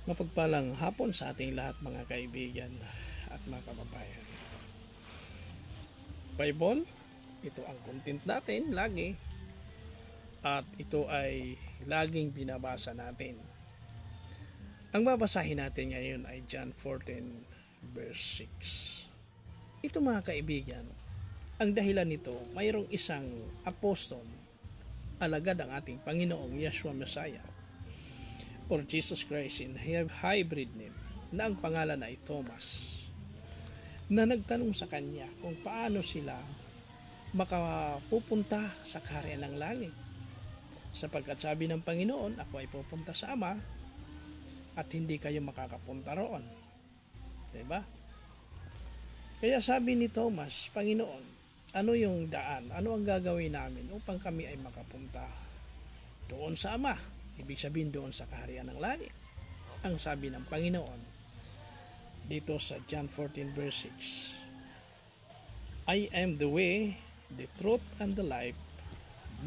Mapagpalang hapon sa ating lahat mga kaibigan at mga kababayan. Bible, ito ang content natin lagi at ito ay laging binabasa natin. Ang babasahin natin ngayon ay John 14 verse 6. Ito mga kaibigan, ang dahilan nito, mayroong isang apostol, alagad ang ating Panginoong Yeshua Messiah or Jesus Christ in hybrid name, na ang pangalan ay Thomas, na nagtanong sa kanya kung paano sila makapupunta sa kaharian ng langit, sapagkat sabi ng Panginoon, ako ay pupunta sa Ama at hindi kayo makakapunta roon. Diba? Kaya sabi ni Thomas, Panginoon, ano yung daan? Ano ang gagawin namin upang kami ay makapunta doon sa Ama? Ibig sabihin doon sa kaharian ng langit. Ang sabi ng Panginoon dito sa John 14 verse 6, I am the way, the truth, and the life.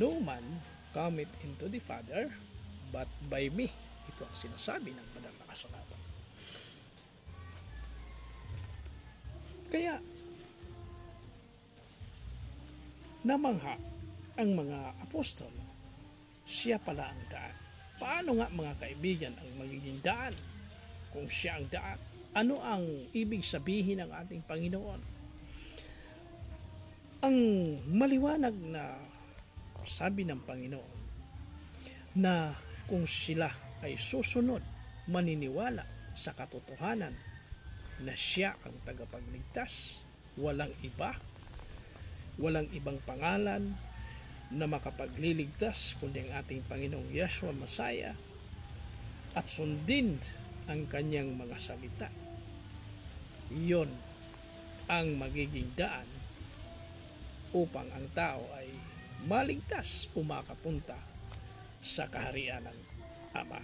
No man cometh into the Father but by me. Ito ang sinasabi ng banal na kasulatan. Kaya namangha ang mga apostol, siya pala ang daan. Paano nga mga kaibigan ang magiging daan? Kung siya ang daan, ano ang ibig sabihin ng ating Panginoon? Ang maliwanag na sabi ng Panginoon na kung sila ay susunod, maniniwala sa katotohanan na siya ang tagapagligtas, walang iba, walang ibang pangalan na makapagliligtas kundi ang ating Panginoong Yeshua Messiah, at sundin ang kanyang mga salita. Iyon ang magiging daan upang ang tao ay maligtas o makapunta sa kaharian ng Ama.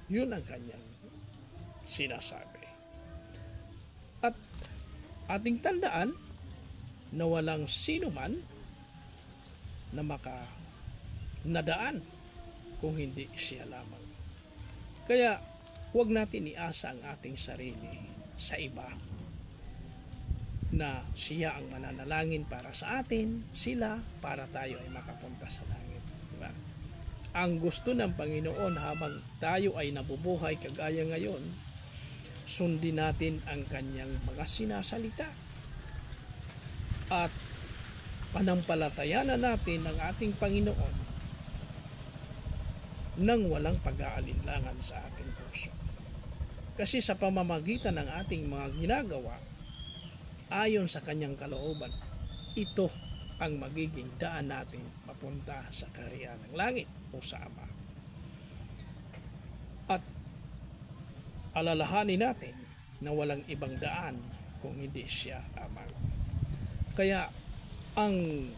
Yun ang kanyang sinasabi. At ating tandaan na walang sino man na nadaan kung hindi siya lamang. Kaya huwag natin iasa ang ating sarili sa iba na siya ang mananalangin para sa atin, sila para tayo ay makapunta sa langit. Diba? Ang gusto ng Panginoon habang tayo ay nabubuhay kagaya ngayon, sundin natin ang kanyang mga sinasalita at panampalatayanan natin ang ating Panginoon nang walang pag-aalinlangan sa ating puso. Kasi sa pamamagitan ng ating mga ginagawa, ayon sa kanyang kalooban, ito ang magiging daan natin papunta sa kaharian ng langit o sa Ama. At alalahanin natin na walang ibang daan kung hindi siya lamang. Kaya ang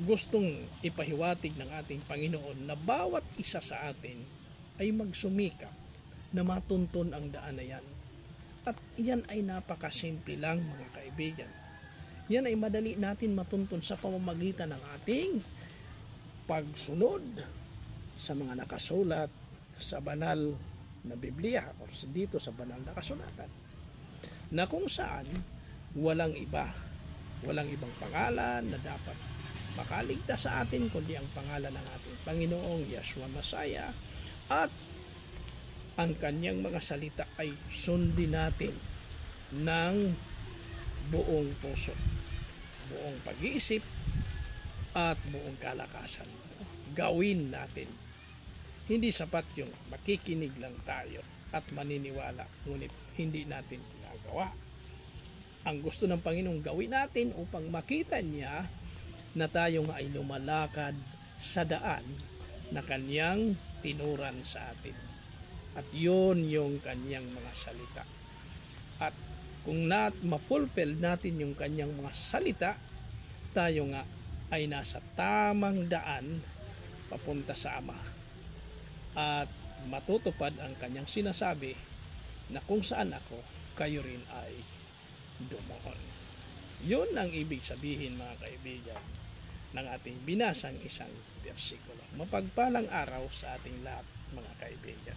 gustong ipahiwatig ng ating Panginoon na bawat isa sa atin ay magsumikap na matuntun ang daan na yan. At yan ay napakasimple lang mga kaibigan. Yan ay madali natin matuntun sa pamamagitan ng ating pagsunod sa mga nakasulat sa banal na Biblia o dito sa banal na kasulatan, na kung saan walang iba, walang ibang pangalan na dapat makaligtas sa atin kundi ang pangalan ng ating Panginoong Yeshua Messiah, at ang kanyang mga salita ay sundin natin ng buong puso, buong pag-iisip at buong kalakasan. Gawin natin. Hindi sapat yung makikinig lang tayo at maniniwala ngunit hindi natin ginagawa. Ang gusto ng Panginoong gawin natin upang makita niya na tayo nga ay lumalakad sa daan na kanyang tinuran sa atin. At yun yung kanyang mga salita. At kung ma-fulfill natin yung kanyang mga salita, tayo nga ay nasa tamang daan papunta sa Ama. At matutupad ang kanyang sinasabi na kung saan ako, kayo rin ay dumoon. Yun ang ibig sabihin mga kaibigan ng ating binasang isang bersikulo. Mapagpalang araw sa ating lahat mga kaibigan.